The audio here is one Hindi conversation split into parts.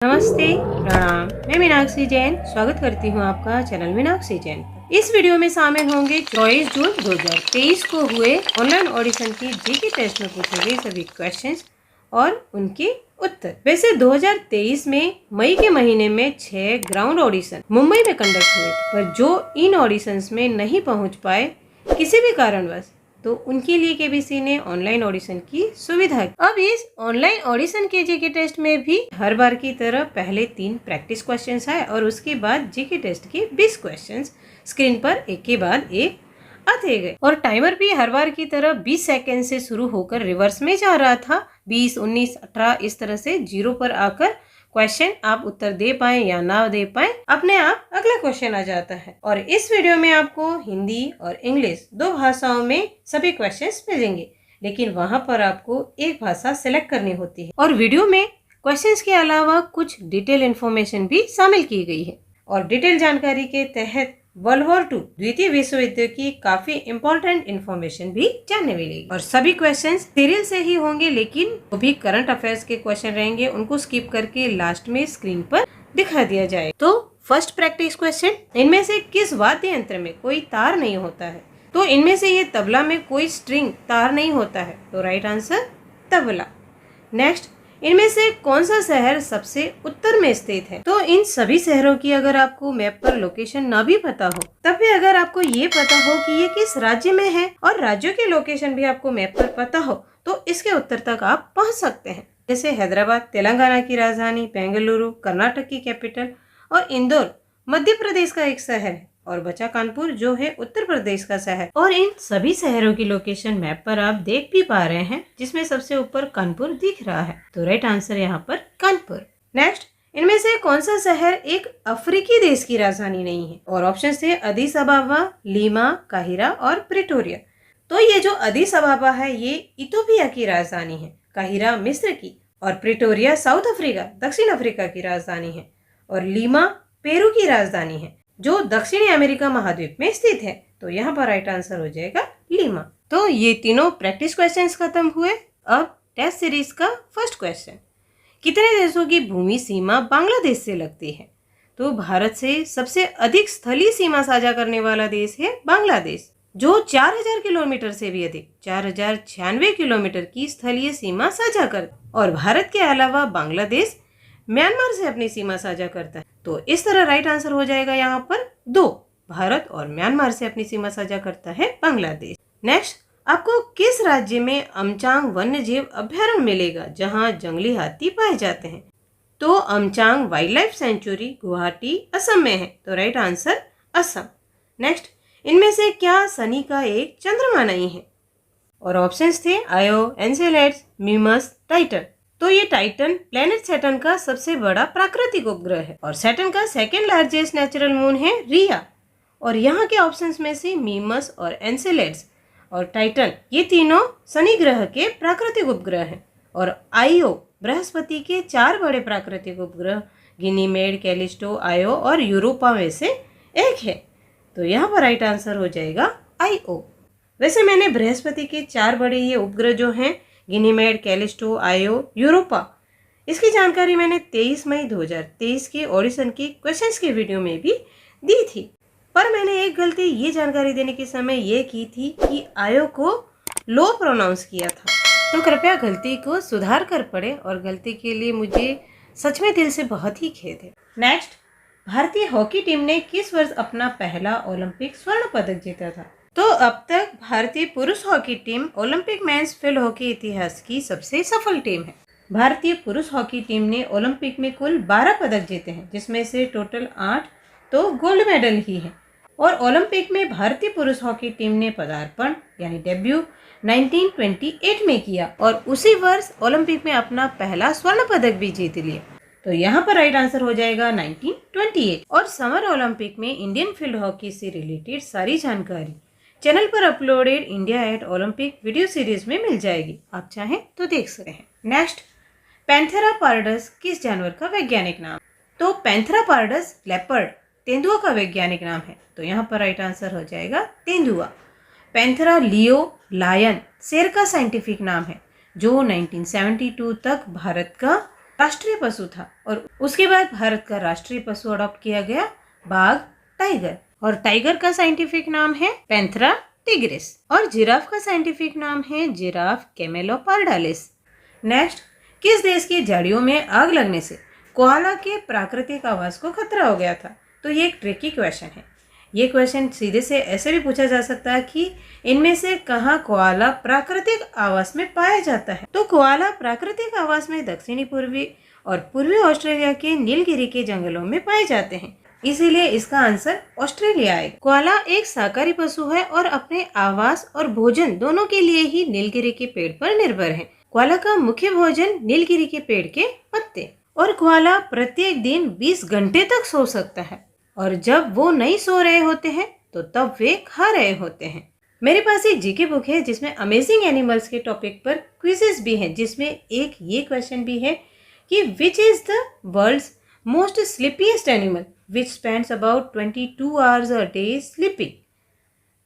नमस्ते, प्रणाम। मैं मीनाक्षी जैन स्वागत करती हूँ आपका चैनल मीनाक्षी जैन पर। इस वीडियो में शामिल होंगे 24 जून 2023 को हुए ऑनलाइन ऑडिशन की जीके टेस्ट में पूछे गए सभी क्वेश्चंस और उनके उत्तर। वैसे 2023 में मई के महीने में 6 ग्राउंड ऑडिशन मुंबई में कंडक्ट हुए, पर जो इन ऑडिशंस में नहीं पहुँच पाए किसी भी कारणवश, तो उनके लिए केबीसी ने ऑनलाइन ऑडिशन की सुविधा की। अब इस ऑनलाइन ऑडिशन के जीके टेस्ट में भी हर बार की तरह पहले 3 प्रैक्टिस क्वेश्चंस आए और उसके बाद जीके टेस्ट के 20 क्वेश्चंस स्क्रीन पर एक के बाद एक आते गए और टाइमर भी हर बार की तरह 20 सेकंड से शुरू होकर रिवर्स में जा रहा था। 20, 19, 18 इस तरह से 0 पर आकर क्वेश्चन आप उत्तर दे पाए या ना दे पाए, अपने आप अगला क्वेश्चन आ जाता है। और इस वीडियो में आपको हिंदी और इंग्लिश 2 भाषाओं में सभी क्वेश्चंस मिलेंगे, लेकिन वहां पर आपको एक भाषा सिलेक्ट करनी होती है। और वीडियो में क्वेश्चंस के अलावा कुछ डिटेल इन्फॉर्मेशन भी शामिल की गई है और डिटेल जानकारी के तहत वर्ल्ड वॉर 2 द्वितीय विश्व युद्ध की काफी इम्पोर्टेंट इन्फॉर्मेशन भी जानने मिलेगी। और सभी क्वेश्चंस सीरियल से ही होंगे, लेकिन वो भी करंट अफेयर्स के क्वेश्चन रहेंगे, उनको स्किप करके लास्ट में स्क्रीन पर दिखा दिया जाए। तो फर्स्ट प्रैक्टिस क्वेश्चन, इनमें से किस वाद्य यंत्र में कोई तार नहीं होता है? तो इनमें से ये तबला में कोई स्ट्रिंग तार नहीं होता है, तो राइट आंसर तबला। नेक्स्ट, इनमें से कौन सा शहर सबसे उत्तर में स्थित है? तो इन सभी शहरों की अगर आपको मैप पर लोकेशन ना भी पता हो, तब भी अगर आपको ये पता हो कि ये किस राज्य में है और राज्यों की लोकेशन भी आपको मैप पर पता हो, तो इसके उत्तर तक आप पहुंच सकते हैं। जैसे हैदराबाद तेलंगाना की राजधानी, बेंगलुरु कर्नाटक की कैपिटल और इंदौर मध्य प्रदेश का एक शहर है और बचा कानपुर जो है उत्तर प्रदेश का शहर। और इन सभी शहरों की लोकेशन मैप पर आप देख भी पा रहे हैं, जिसमें सबसे ऊपर कानपुर दिख रहा है, तो राइट आंसर यहाँ पर कानपुर। नेक्स्ट, इनमें से कौन सा शहर एक अफ्रीकी देश की राजधानी नहीं है? और ऑप्शन है अदीस अबाबा, लीमा, काहिरा और प्रिटोरिया। तो ये जो अदीस अबाबा है ये इथोपिया की राजधानी है, काहिरा मिस्र की और प्रिटोरिया साउथ अफ्रीका दक्षिण अफ्रीका की राजधानी है और लीमा पेरू की राजधानी है जो दक्षिणी अमेरिका महाद्वीप में स्थित है। तो यहाँ पर राइट आंसर हो जाएगा लीमा। तो ये तीनों प्रैक्टिस क्वेश्चंस खत्म हुए। अब टेस्ट सीरीज का फर्स्ट क्वेश्चन, कितने देशों की भूमि सीमा बांग्लादेश से लगती है? तो भारत से सबसे अधिक स्थलीय सीमा साझा करने वाला देश है बांग्लादेश, जो 4000 किलोमीटर से भी अधिक 4096 किलोमीटर की स्थलीय सीमा साझा करता। और भारत के अलावा बांग्लादेश म्यांमार से अपनी सीमा साझा करता है। तो इस तरह राइट आंसर हो जाएगा यहाँ पर 2, भारत और म्यांमार से अपनी सीमा साझा करता है बांग्लादेश। नेक्स्ट, आपको किस राज्य में अमचांग वन्य जीव अभ्यारण्य मिलेगा जहाँ जंगली हाथी पाए जाते हैं? तो Amchang wildlife sanctuary Guwahati Assam में है, तो राइट आंसर असम। नेक्स्ट, इनमें से क्या शनि का एक चंद्रमा नहीं है? और ऑप्शंस थे आयो, एनसेलेड्स, मिमस, टाइटन। तो ये टाइटन प्लेनेट सैटर्न का सबसे बड़ा प्राकृतिक उपग्रह है और सैटर्न का सेकेंड लार्जेस्ट नेचुरल मून है रिया। और यहाँ के ऑप्शंस में से मिमस और एनसेलेड्स और टाइटन ये तीनों शनि ग्रह के प्राकृतिक उपग्रह हैं और आईओ बृहस्पति के 4 बड़े प्राकृतिक उपग्रह गिनीमेड, कैलिस्टो, आयो और यूरोपा में से एक है। तो यहाँ पर राइट आंसर हो जाएगा आईओ। वैसे मैंने बृहस्पति के 4 बड़े ये उपग्रह जो हैं गिनीमेड, कैलिस्टो, आयो, यूरोपा, इसकी जानकारी मैंने 23 मई 2023 के ऑडिशन के क्वेश्चंस के वीडियो में भी दी थी, पर मैंने एक गलती ये जानकारी देने के समय ये की थी कि आयो को लो प्रोनाउंस किया था, तो कृपया गलती को सुधार कर पढ़े और गलती के लिए मुझे सच में दिल से बहुत ही खेद है। नेक्स्ट, भारतीय हॉकी टीम ने किस वर्ष अपना पहला ओलंपिक स्वर्ण पदक जीता था? तो अब तक भारतीय पुरुष hockey team Olympic men's field hockey इतिहास की सबसे सफल टीम है। भारतीय पुरुष हॉकी टीम ने ओलंपिक में कुल 12 पदक जीते हैं, जिसमें से टोटल 8 तो गोल्ड मेडल ही है। और ओलंपिक में भारतीय पुरुष हॉकी टीम ने पदार्पण यानी डेब्यू 1928 में किया और उसी वर्ष ओलंपिक में अपना पहला स्वर्ण पदक भी जीत लिया। तो यहाँ पर राइट आंसर हो जाएगा 1928। और समर ओलंपिक में इंडियन फील्ड हॉकी से रिलेटेड सारी जानकारी चैनल पर uploaded India at Olympic video series में मिल जाएगी, आप चाहें तो देख सकते हैं। नेक्स्ट, पैंथेरा पार्डस किस जानवर का वैज्ञानिक नाम? तो पैंथेरा पार्डस लेपर्ड तेंदुआ का वैज्ञानिक नाम है, तो यहाँ पर राइट आंसर हो जाएगा तेंदुआ। पैंथेरा लियो लायन शेर का साइंटिफिक नाम है, जो 1972 तक भारत का राष्ट्रीय पशु था। और उसके बाद भारत का राष्ट्रीय पशु अडॉप्ट किया गया बाघ, टाइगर। और टाइगर का साइंटिफिक नाम है पैंथेरा टिग्रिस और जिराफ का साइंटिफिक नाम है जिराफ कैमेलोपार्डालिस। नेक्स्ट, किस देश की झाड़ियों में आग लगने से कोआला के प्राकृतिक आवास को खतरा हो गया था? तो ये एक ट्रिकी क्वेश्चन है। ये क्वेश्चन सीधे से ऐसे भी पूछा जा सकता है कि इनमें से कहाँ कोआला प्राकृतिक आवास में पाया जाता है? तो कोआला प्राकृतिक आवास में दक्षिणी पूर्वी और पूर्वी ऑस्ट्रेलिया के नीलगिरी के जंगलों में पाए जाते हैं, इसीलिए इसका आंसर ऑस्ट्रेलिया है। कोआला एक शाकाहारी पशु है और अपने आवास और भोजन दोनों के लिए ही नीलगिरी के पेड़ पर निर्भर है। कोआला का मुख्य भोजन नीलगिरी के पेड़ के पत्ते। और कोआला प्रत्येक दिन 20 घंटे तक सो सकता है और जब वो नहीं सो रहे होते हैं तो तब वे खा रहे होते हैं। मेरे पास एक जीके बुक है जिसमें अमेजिंग एनिमल्स के टॉपिक पर क्विजेस भी हैं, जिसमें एक ये क्वेश्चन भी है कि which is the world's most sleepiest animal which spends about 22 hours a day sleeping.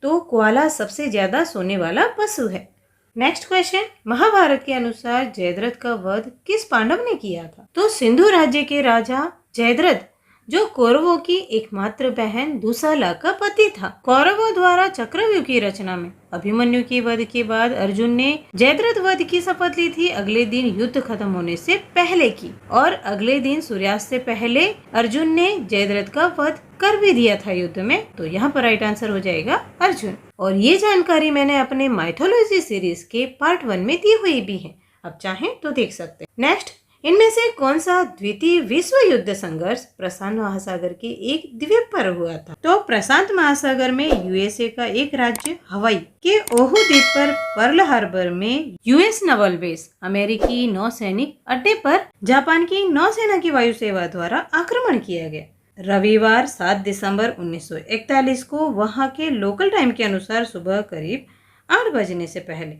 तो कोआला सबसे ज्यादा सोने वाला पशु है। नेक्स्ट क्वेश्चन, महाभारत के अनुसार जयद्रथ का वध किस पांडव ने किया था? तो सिंधु राज्य के राजा जयद्रथ, जो कौरवों की एकमात्र बहन दुशाला का पति था। कौरवों द्वारा चक्रव्यूह की रचना में अभिमन्यु के वध के बाद अर्जुन ने जयद्रथ वध की शपथ ली थी अगले दिन युद्ध खत्म होने से पहले की, और अगले दिन सूर्यास्त से पहले अर्जुन ने जयद्रथ का वध कर भी दिया था युद्ध में। तो यहाँ पर राइट आंसर हो जाएगा अर्जुन। और ये जानकारी मैंने अपने माइथोलॉजी सीरीज के पार्ट 1 में दी हुई भी है, अब चाहें तो देख सकते हैं। नेक्स्ट, इनमें से कौन सा द्वितीय विश्व युद्ध संघर्ष प्रशांत महासागर के एक द्वीप पर हुआ था? तो प्रशांत महासागर में यूएसए का एक राज्य हवाई के ओहू द्वीप पर पर्ल हार्बर में यूएस नवल बेस अमेरिकी नौसैनिक अड्डे पर जापान की नौसेना की वायु सेवा द्वारा आक्रमण किया गया। रविवार 7 दिसंबर 1941 को वहां के लोकल टाइम के अनुसार सुबह करीब 8 बजने से पहले।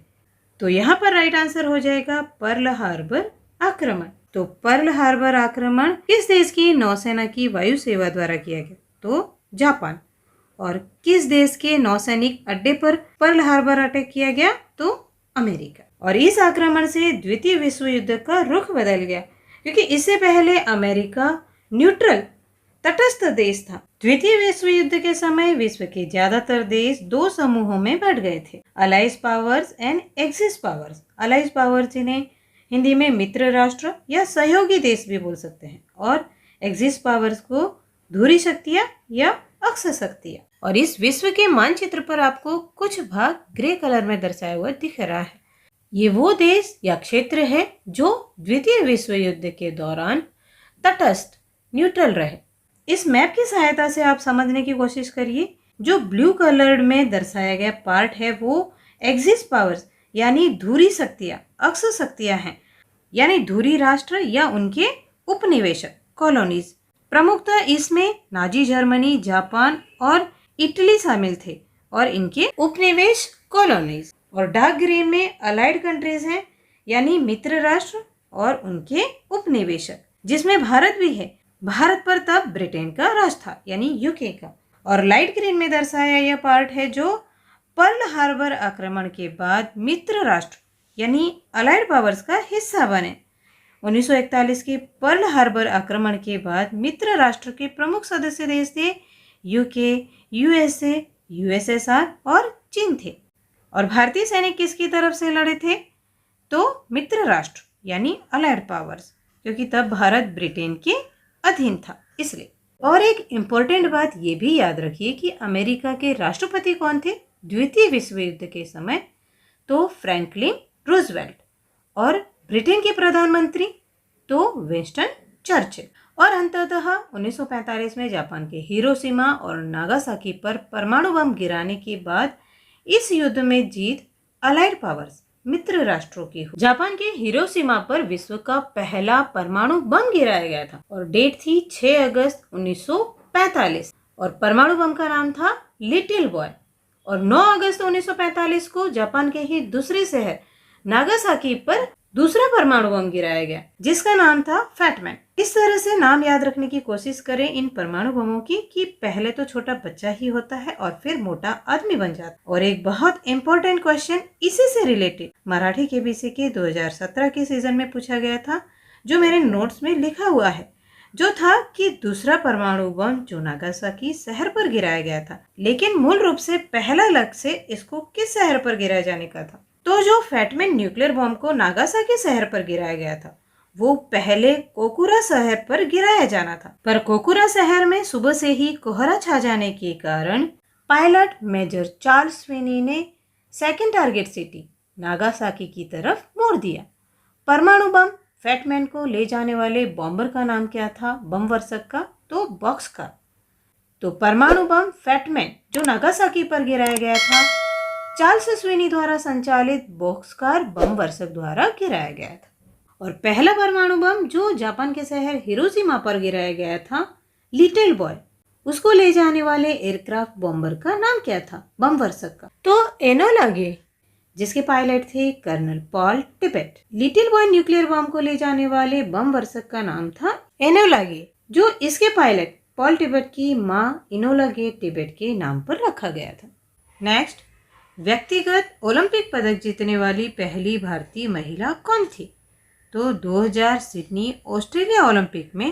तो यहाँ पर राइट आंसर हो जाएगा पर्ल हार्बर आक्रमण। तो पर्ल हार्बर आक्रमण किस देश की नौसेना की वायु सेवा द्वारा किया गया? तो जापान। और किस देश के नौसैनिक अड्डे पर पर्ल हार्बर अटैक किया गया? तो अमेरिका। और इस आक्रमण से द्वितीय विश्व युद्ध का रुख बदल गया, क्योंकि इससे पहले अमेरिका न्यूट्रल तटस्थ देश था। द्वितीय विश्व युद्ध के समय विश्व के ज्यादातर देश 2 समूहों में बंट गए थे, allies powers and axis powers. Allies powers जिन्हें हिंदी में मित्र राष्ट्र या सहयोगी देश भी बोल सकते हैं, और एक्सिस पावर्स को धुरी शक्तियां या अक्ष शक्तियां। और इस विश्व के मानचित्र पर आपको कुछ भाग ग्रे कलर में दर्शाया हुआ दिख रहा है। ये वो देश या क्षेत्र है जो द्वितीय विश्व युद्ध के दौरान तटस्थ न्यूट्रल रहे। इस मैप की सहायता से आप समझने की कोशिश करिए। जो ब्लू कलर में दर्शाया गया पार्ट है वो एक्सिस पावर्स यानी धुरी शक्तियां, अक्ष शक्तियां हैं, यानी धुरी राष्ट्र या उनके उपनिवेशक कॉलोनीज। प्रमुखतः इसमें नाजी जर्मनी, जापान और इटली शामिल थे और इनके उपनिवेश कॉलोनीज। और डार्क ग्रीन में अलाइड कंट्रीज हैं, यानी मित्र राष्ट्र और उनके उपनिवेशक, जिसमें भारत भी है। भारत पर तब ब्रिटेन का राज था, यानी यूके का। और लाइट ग्रीन में दर्शाया यह पार्ट है जो पर्ल हार्बर आक्रमण के बाद मित्र राष्ट्र यानी अलाइड पावर्स का हिस्सा बने। 1941 के पर्ल हार्बर आक्रमण के बाद मित्र राष्ट्र के प्रमुख सदस्य देश थे यूके, यूएसए, यूएसएसआर और चीन थे। और भारतीय सैनिक किसकी तरफ से लड़े थे? तो मित्र राष्ट्र यानी अलाइड पावर्स, क्योंकि तब भारत ब्रिटेन के अधीन था इसलिए। और एक इम्पोर्टेंट बात ये भी याद रखिए कि अमेरिका के राष्ट्रपति कौन थे द्वितीय विश्व युद्ध के समय? तो फ्रैंकलिन रूजवेल्ट। और ब्रिटेन के प्रधानमंत्री तो विंस्टन चर्चिल। और अंततः 1945 में जापान के हिरोशिमा और नागासाकी पर परमाणु बम गिराने के बाद इस युद्ध में जीत अलाइड पावर्स मित्र राष्ट्रों की हुई। जापान के हिरोशिमा पर विश्व का पहला परमाणु बम गिराया गया था और डेट थी 6 अगस्त 1945 और परमाणु बम का नाम था लिटिल बॉय। और 9 अगस्त 1945 को जापान के ही दूसरे शहर नागासाकी पर दूसरा परमाणु बम गिराया गया जिसका नाम था फैटमैन। इस तरह से नाम याद रखने की कोशिश करें इन परमाणु बमों की कि पहले तो छोटा बच्चा ही होता है और फिर मोटा आदमी बन जाता है। और एक बहुत इंपॉर्टेंट क्वेश्चन इसी से रिलेटेड मराठी केबीसी के 2017 के सीजन में पूछा गया था, जो मेरे नोट्स में लिखा हुआ है, जो था कि दूसरा परमाणु बम जो नागासाकी शहर पर गिराया गया था, लेकिन मूल रूप से पहला लक्ष्य इसको किस शहर पर गिराए जाने का था? तो जो फैटमैन न्यूक्लियर बम को नागासाकी शहर पर गिराया गया था, वो पहले कोकुरा शहर पर गिराया जाना था, पर कोकुरा शहर में सुबह से ही कोहरा छा जाने के कारण पायलट मेजर चार्ल्स स्विनी ने सेकंड टारगेट सिटी नागासाकी की तरफ मोड़ दिया। परमाणु बम फैटमैन को ले जाने वाले बॉम्बर का नाम क्या था बम वर्षक का? तो बॉक्सकार। तो परमाणु बम फैटमैन जो नागासाकी पर गिराया गया था, चार्ल्स स्विनी द्वारा संचालित बॉक्सकार बम वर्षक द्वारा गिराया गया था। और पहला परमाणु बम जो जापान के शहर हिरोशिमा पर गिराया गया था, लिटिल बॉय, उसको ले जाने वाले एयरक्राफ्ट बॉम्बर का नाम क्या था बम वर्षक का? तो एनोला गे, जिसके पायलट थे colonel Paul Tibbets. Little Boy nuclear bomb को ले जाने वाले बम वर्षक का नाम था एनोला गे, जो इसके पायलट पॉल टिबेट की मां एनोला गे टिबेट के नाम पर रखा गया था। नेक्स्ट, व्यक्तिगत ओलंपिक पदक जीतने वाली पहली भारतीय महिला कौन थी? तो 2000 सिडनी ऑस्ट्रेलिया ओलंपिक में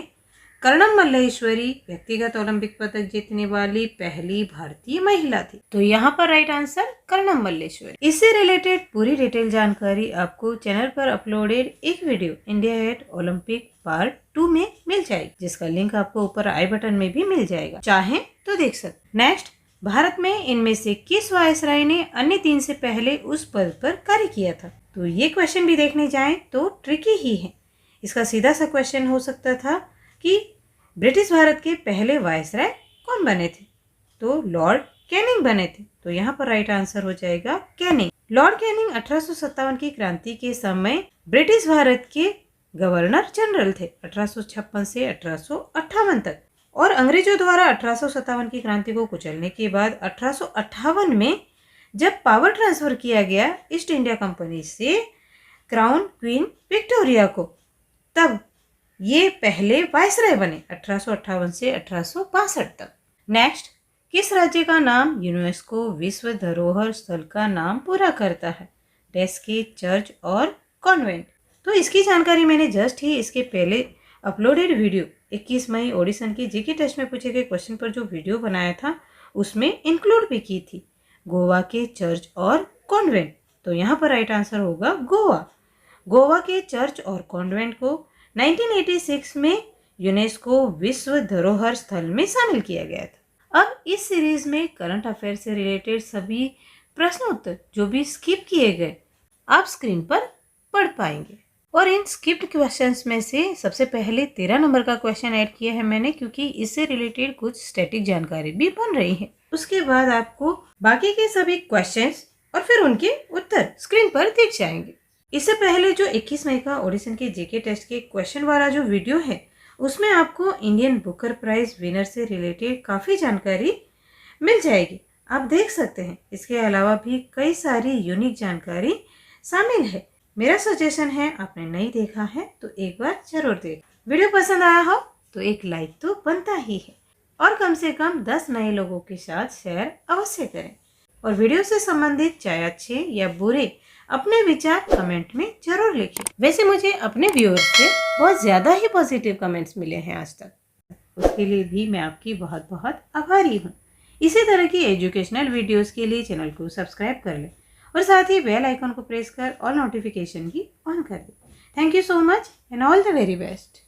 कर्णम मल्लेश्वरी व्यक्तिगत ओलंपिक पदक जीतने वाली पहली भारतीय महिला थी। तो यहाँ पर राइट आंसर कर्णम मल्लेश्वरी। इससे रिलेटेड पूरी डिटेल जानकारी आपको चैनल पर अपलोडेड एक video India at Olympic part 2 में मिल जाएगी, जिसका लिंक आपको ऊपर आई बटन में भी मिल जाएगा, चाहे तो देख सकते। नेक्स्ट, भारत में इनमें से किस वायसराय ने अन्य 3 से पहले उस पद पर कार्य किया था? तो ये क्वेश्चन भी देखने जाएं तो ट्रिकी ही है। इसका सीधा सा क्वेश्चन हो सकता था कि ब्रिटिश भारत के पहले वायसराय कौन बने थे? तो लॉर्ड कैनिंग बने थे। तो यहाँ पर राइट आंसर हो जाएगा कैनिंग। लॉर्ड कैनिंग 1857 की क्रांति के समय ब्रिटिश भारत के गवर्नर जनरल थे 1856 से 1858 तक, और अंग्रेजों द्वारा 1857 की क्रांति को कुचलने के बाद 1858 में जब पावर ट्रांसफर किया गया ईस्ट इंडिया कंपनी से क्राउन क्वीन विक्टोरिया को, तब ये पहले वायसराय बने 1858 से 1862 तक। नेक्स्ट, किस राज्य का नाम यूनेस्को विश्व धरोहर स्थल का नाम पूरा करता है? डेस्क के चर्च और कॉन्वेंट। तो इसकी जानकारी मैंने जस्ट ही इसके पहले अपलोडेड वीडियो 21 मई ऑडिशन के जीके टेस्ट में पूछे गए क्वेश्चन पर जो वीडियो बनाया था उसमें इंक्लूड भी की थी, गोवा के चर्च और कॉन्वेंट। तो यहाँ पर राइट आंसर होगा गोवा। गोवा के चर्च और कॉन्वेंट को 1986 में यूनेस्को विश्व धरोहर स्थल में शामिल किया गया था। अब इस सीरीज में करंट अफेयर से रिलेटेड सभी प्रश्न उत्तर जो भी स्किप किए गए आप स्क्रीन पर पढ़ पाएंगे, और इन स्किप्ड क्वेश्चंस में से सबसे पहले 13 नंबर का क्वेश्चन ऐड किया है मैंने, क्योंकि इससे रिलेटेड कुछ स्टैटिक जानकारी भी बन रही है। उसके बाद आपको बाकी के सभी क्वेश्चंस और फिर उनके उत्तर स्क्रीन पर दिख जाएंगे। इससे पहले जो 21 मई का ऑडिशन के जीके टेस्ट के क्वेश्चन वाला जो वीडियो है उसमें आपको इंडियन बुकर प्राइज विनर से रिलेटेड काफ़ी जानकारी मिल जाएगी, आप देख सकते हैं। इसके अलावा भी कई सारी यूनिक जानकारी शामिल है। मेरा सजेशन है, आपने नहीं देखा है तो एक बार जरूर देख। वीडियो पसंद आया हो तो एक लाइक तो बनता ही है, और कम से कम 10 नए लोगों के साथ शेयर अवश्य करें। और वीडियो से संबंधित चाहे अच्छे या बुरे अपने विचार कमेंट में जरूर लिखें। वैसे मुझे अपने व्यूअर्स से बहुत ज़्यादा ही पॉजिटिव कमेंट्स मिले हैं आज तक, उसके लिए भी मैं आपकी बहुत बहुत आभारी हूँ। इसी तरह की एजुकेशनल वीडियोस के लिए चैनल को सब्सक्राइब कर लें और साथ ही बेल आइकन को प्रेस कर ऑल नोटिफिकेशन भी ऑन कर दें। Thank you so much and all the very best.